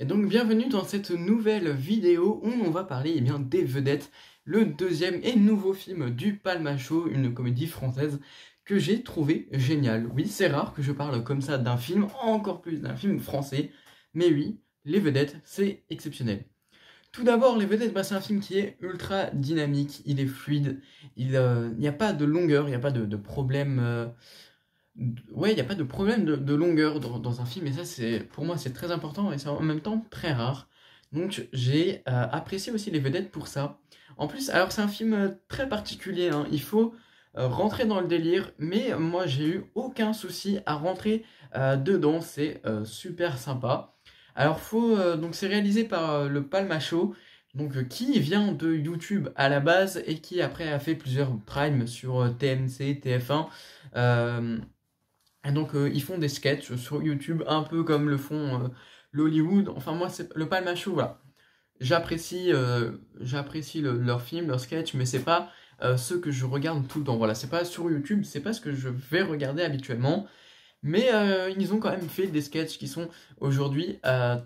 Et donc bienvenue dans cette nouvelle vidéo où on va parler des vedettes, le deuxième et nouveau film du Palmacho, une comédie française que j'ai trouvé géniale. Oui, c'est rare que je parle comme ça d'un film, encore plus d'un film français, mais oui, les vedettes, c'est exceptionnel. Tout d'abord, les vedettes, c'est un film qui est ultra dynamique, il est fluide, il n'y a pas de longueur, il n'y a pas de problème... ouais, il n'y a pas de problème de longueur dans un film, et ça, pour moi, c'est très important, et c'est en même temps très rare. Donc, j'ai apprécié aussi les vedettes pour ça. En plus, alors, c'est un film très particulier, hein. Il faut rentrer dans le délire, mais moi, j'ai eu aucun souci à rentrer dedans, c'est super sympa. Alors, donc, c'est réalisé par le Palmacho, donc, qui vient de YouTube à la base, et qui après a fait plusieurs primes sur TMC, TF1. Et donc ils font des sketchs sur YouTube, un peu comme le font l'Hollywood. Enfin moi c'est le Palmacho, voilà. J'apprécie leurs films, leurs sketchs, mais c'est pas ceux que je regarde tout le temps. Voilà, c'est pas sur YouTube, c'est pas ce que je vais regarder habituellement. Mais ils ont quand même fait des sketchs qui sont aujourd'hui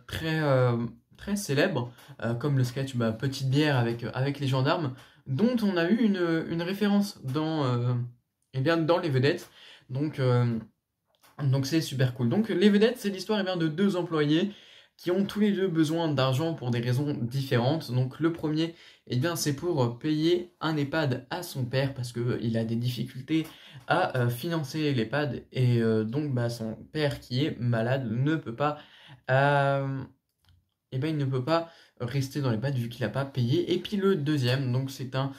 très célèbres, comme le sketch Petite bière avec les gendarmes, dont on a eu une référence dans les vedettes. Donc donc c'est super cool. Donc les vedettes, c'est l'histoire de deux employés qui ont tous les deux besoin d'argent pour des raisons différentes. Donc le premier, c'est pour payer un EHPAD à son père parce qu'il a des difficultés à financer l'EHPAD et donc son père qui est malade ne peut pas il ne peut pas rester dans l'EHPAD vu qu'il n'a pas payé. Et puis le deuxième, donc c'est un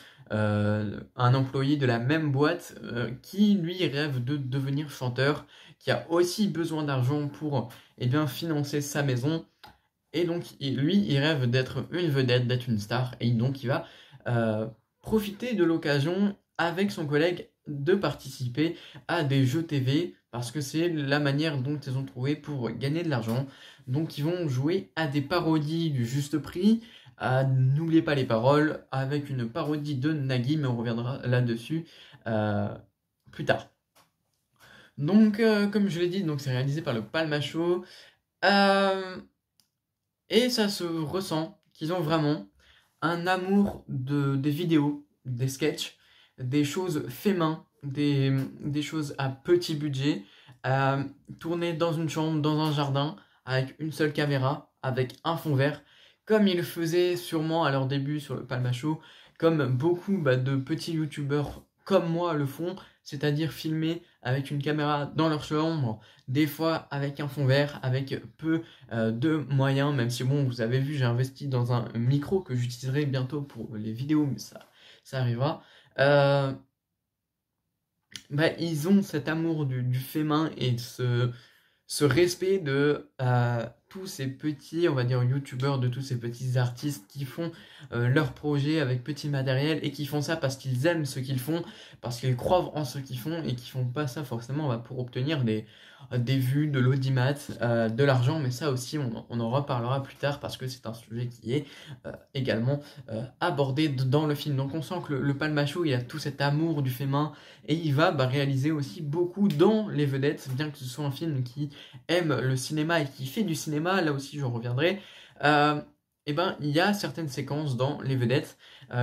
employé de la même boîte qui lui rêve de devenir chanteur, qui a aussi besoin d'argent pour financer sa maison. Et donc lui, il rêve d'être une vedette, d'être une star. Et donc il va profiter de l'occasion avec son collègue de participer à des jeux TV parce que c'est la manière dont ils ont trouvé pour gagner de l'argent. Donc ils vont jouer à des parodies du Juste Prix, à N'oubliez pas les paroles, avec une parodie de Nagui, mais on reviendra là-dessus plus tard. Donc comme je l'ai dit, donc c'est réalisé par le Palmacho. Et ça se ressent qu'ils ont vraiment un amour des vidéos, des sketchs, des choses fait main, des choses à petit budget, tournées dans une chambre, dans un jardin, avec une seule caméra, avec un fond vert, comme ils faisaient sûrement à leur début sur le Palmacho, comme beaucoup de petits youtubeurs comme moi le font, c'est-à-dire filmer avec une caméra dans leur chambre, des fois avec un fond vert, avec peu de moyens, même si bon, vous avez vu, j'ai investi dans un micro que j'utiliserai bientôt pour les vidéos, mais ça arrivera. Ils ont cet amour du fait main et ce respect de tous ces petits, on va dire, youtubeurs, de tous ces petits artistes qui font leurs projets avec petit matériel et qui font ça parce qu'ils aiment ce qu'ils font, parce qu'ils croient en ce qu'ils font et qui font pas ça forcément pour obtenir des vues, de l'audimat, de l'argent, mais ça aussi on en reparlera plus tard parce que c'est un sujet qui est également abordé dans le film. Donc on sent que le Palmacho, il a tout cet amour du fait main et il va réaliser aussi beaucoup dans les vedettes, bien que ce soit un film qui aime le cinéma et qui fait du cinéma, là aussi j'en reviendrai. Il y a certaines séquences dans les vedettes,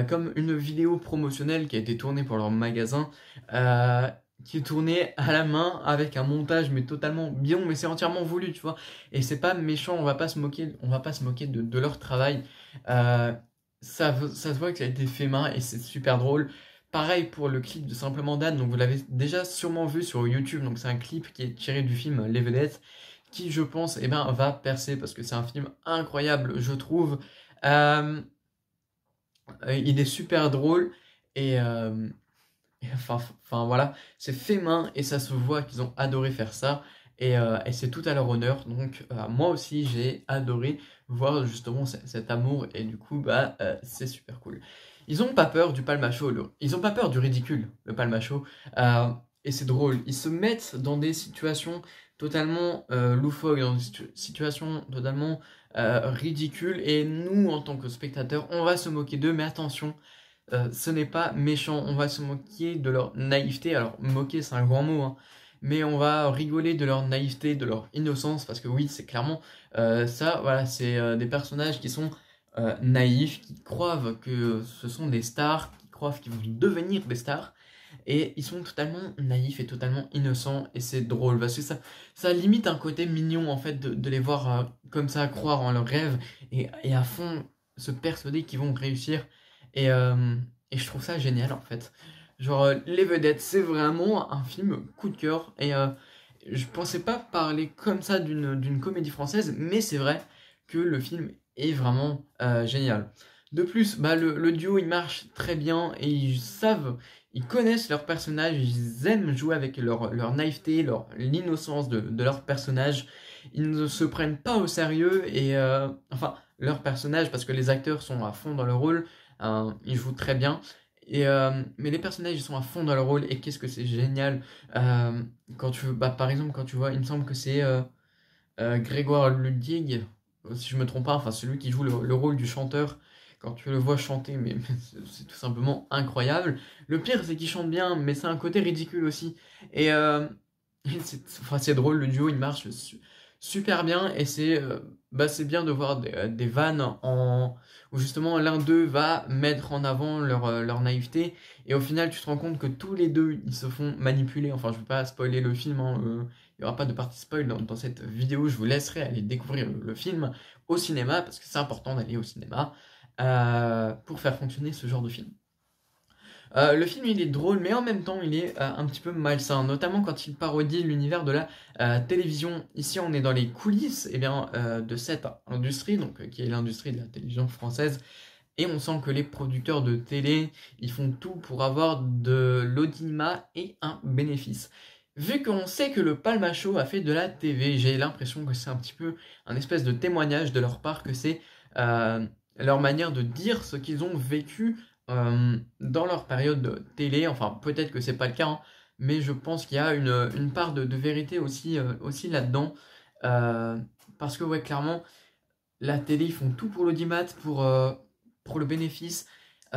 comme une vidéo promotionnelle qui a été tournée pour leur magasin, qui est tournée à la main avec un montage mais totalement bidon, mais c'est entièrement voulu, tu vois. Et c'est pas méchant, on va pas se moquer de leur travail. Ça se voit que ça a été fait main et c'est super drôle. Pareil pour le clip de Simplement Dan, donc vous l'avez déjà sûrement vu sur YouTube, donc c'est un clip qui est tiré du film Les Vedettes, qui je pense va percer parce que c'est un film incroyable, je trouve. Il est super drôle et enfin voilà, c'est fait main et ça se voit qu'ils ont adoré faire ça et c'est tout à leur honneur. Donc moi aussi j'ai adoré voir justement cet amour et du coup c'est super cool. Ils ont pas peur du Palmacho, ils ont pas peur du ridicule, le Palmacho, et c'est drôle. Ils se mettent dans des situations totalement loufoques, dans des situations totalement ridicules et nous en tant que spectateurs on va se moquer d'eux, mais attention, ce n'est pas méchant, on va se moquer de leur naïveté. Alors moquer c'est un grand mot, hein, mais on va rigoler de leur naïveté, de leur innocence, parce que oui, c'est clairement ça, voilà, c'est des personnages qui sont naïfs, qui croient que ce sont des stars, qui croient qu'ils vont devenir des stars, et ils sont totalement naïfs et totalement innocents, et c'est drôle, parce que ça limite un côté mignon, en fait, de les voir comme ça, croire en leurs rêves, et à fond se persuader qu'ils vont réussir, et je trouve ça génial, en fait. Genre, Les Vedettes, c'est vraiment un film coup de cœur, et je pensais pas parler comme ça d'une comédie française, mais c'est vrai que le film est vraiment génial. De plus, bah, le duo il marche très bien et ils connaissent leurs personnages, ils aiment jouer avec leur naïveté, l'innocence de leurs personnages. Ils ne se prennent pas au sérieux et enfin leurs personnages parce que les acteurs sont à fond dans le rôle, ils jouent très bien. Mais les personnages ils sont à fond dans le rôle et qu'est-ce que c'est génial quand bah, par exemple quand tu vois, il me semble que c'est Grégoire Ludig, si je me trompe pas, enfin celui qui joue le rôle du chanteur, quand tu le vois chanter, mais c'est tout simplement incroyable. Le pire, c'est qu'il chante bien, mais c'est un côté ridicule aussi. Et enfin, c'est drôle, le duo, il marche super bien, et bah, c'est bien de voir des vannes où justement l'un d'eux va mettre en avant leur naïveté, et au final, tu te rends compte que tous les deux, ils se font manipuler. Enfin, je ne vais pas spoiler le film, hein, il n'y aura pas de partie spoil dans cette vidéo, je vous laisserai aller découvrir le film au cinéma, parce que c'est important d'aller au cinéma pour faire fonctionner ce genre de film. Le film il est drôle, mais en même temps il est un petit peu malsain, notamment quand il parodie l'univers de la télévision. Ici on est dans les coulisses de cette industrie, donc qui est l'industrie de la télévision française, et on sent que les producteurs de télé, ils font tout pour avoir de l'audimat et un bénéfice. Vu qu'on sait que le Palma Show a fait de la TV, j'ai l'impression que c'est un petit peu un espèce de témoignage de leur part, que c'est leur manière de dire ce qu'ils ont vécu dans leur période de télé. Enfin, peut-être que c'est pas le cas, hein, mais je pense qu'il y a une part de vérité aussi là-dedans. Parce que, ouais, clairement, la télé, ils font tout pour l'audimat, pour le bénéfice.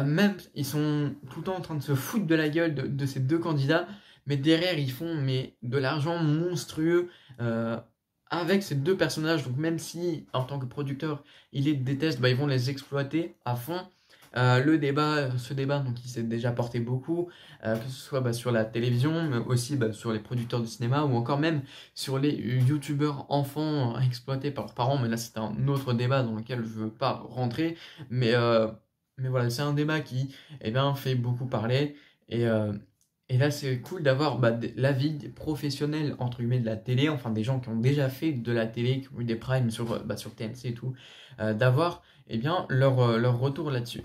Même, ils sont tout le temps en train de se foutre de la gueule de ces deux candidats, mais derrière, ils font de l'argent monstrueux avec ces deux personnages. Donc, même si, en tant que producteur, ils les détestent, bah, ils vont les exploiter à fond. Ce débat, donc, il s'est déjà porté beaucoup, que ce soit bah, sur la télévision, mais aussi bah, sur les producteurs de cinéma, ou encore même sur les youtubeurs enfants exploités par leurs parents. Mais là, c'est un autre débat dans lequel je ne veux pas rentrer. Mais voilà, c'est un débat qui fait beaucoup parler. Et là, c'est cool d'avoir bah, l'avis des professionnels, entre guillemets, de la télé, enfin des gens qui ont déjà fait de la télé, qui ont eu des primes sur TMC et tout, d'avoir leur retour là-dessus.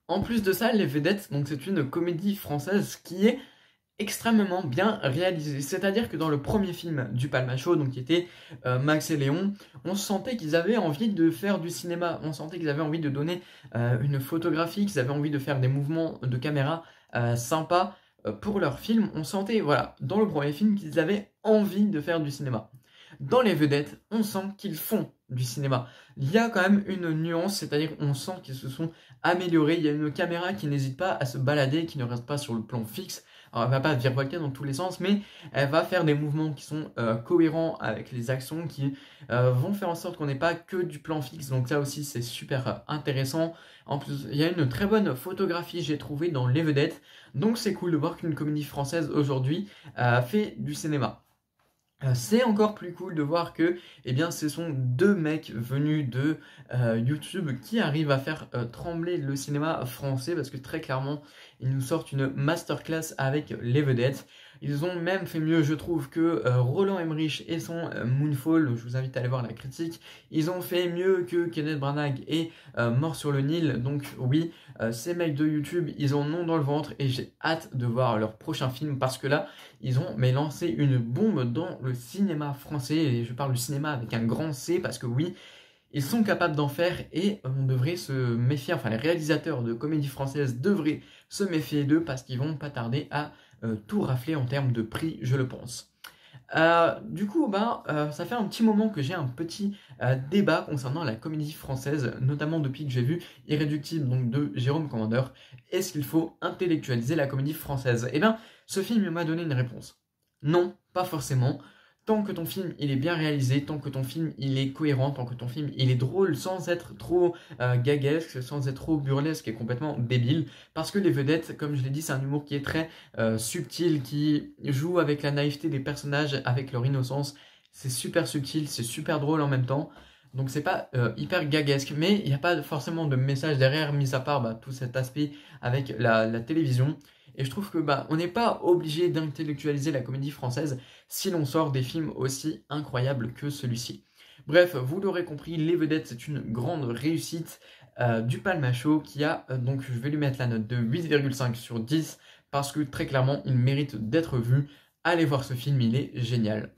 En plus de ça, Les Vedettes, donc c'est une comédie française qui est extrêmement bien réalisée. C'est-à-dire que dans le premier film du Palma Show, donc qui était Max et Léon, on sentait qu'ils avaient envie de faire du cinéma, on sentait qu'ils avaient envie de donner une photographie, qu'ils avaient envie de faire des mouvements de caméra sympas pour leur film. On sentait, voilà, dans le premier film qu'ils avaient envie de faire du cinéma. Dans Les Vedettes, on sent qu'ils font du cinéma. Il y a quand même une nuance, c'est-à-dire qu'on sent qu'ils se sont améliorés. Il y a une caméra qui n'hésite pas à se balader, qui ne reste pas sur le plan fixe. Alors, elle va pas virevolter dans tous les sens, mais elle va faire des mouvements qui sont cohérents avec les actions, qui vont faire en sorte qu'on n'ait pas que du plan fixe. Donc ça aussi, c'est super intéressant. En plus, il y a une très bonne photographie, j'ai trouvé, dans Les Vedettes. Donc c'est cool de voir qu'une comédie française aujourd'hui fait du cinéma. C'est encore plus cool de voir que ce sont deux mecs venus de YouTube qui arrivent à faire trembler le cinéma français, parce que très clairement ils nous sortent une masterclass avec Les Vedettes. Ils ont même fait mieux, je trouve, que Roland Emmerich et son Moonfall. Je vous invite à aller voir la critique. Ils ont fait mieux que Kenneth Branagh et Mort sur le Nil. Donc oui, ces mecs de YouTube, ils en ont dans le ventre, et j'ai hâte de voir leur prochain film, parce que là ils ont lancé une bombe dans le cinéma français, et je parle du cinéma avec un grand C, parce que oui, ils sont capables d'en faire, et on devrait se méfier, enfin les réalisateurs de comédies françaises devraient se méfier d'eux, parce qu'ils vont pas tarder à tout rafler en termes de prix, je le pense. Du coup, ça fait un petit moment que j'ai un petit débat concernant la comédie française, notamment depuis que j'ai vu Irréductible, donc de Jérôme Commandeur. Est-ce qu'il faut intellectualiser la comédie française? Ce film m'a donné une réponse. Non, pas forcément. Tant que ton film il est bien réalisé, tant que ton film il est cohérent, tant que ton film il est drôle sans être trop gaguesque, sans être trop burlesque et complètement débile. Parce que les vedettes, comme je l'ai dit, c'est un humour qui est très subtil, qui joue avec la naïveté des personnages, avec leur innocence. C'est super subtil, c'est super drôle en même temps. Donc c'est pas hyper gaguesque, mais il n'y a pas forcément de message derrière, mis à part tout cet aspect avec la télévision. Et je trouve que on n'est pas obligé d'intellectualiser la comédie française si l'on sort des films aussi incroyables que celui-ci. Bref, vous l'aurez compris, Les Vedettes, c'est une grande réussite du Palma Show qui a, donc je vais lui mettre la note de 8,5 sur 10 parce que très clairement, il mérite d'être vu. Allez voir ce film, il est génial.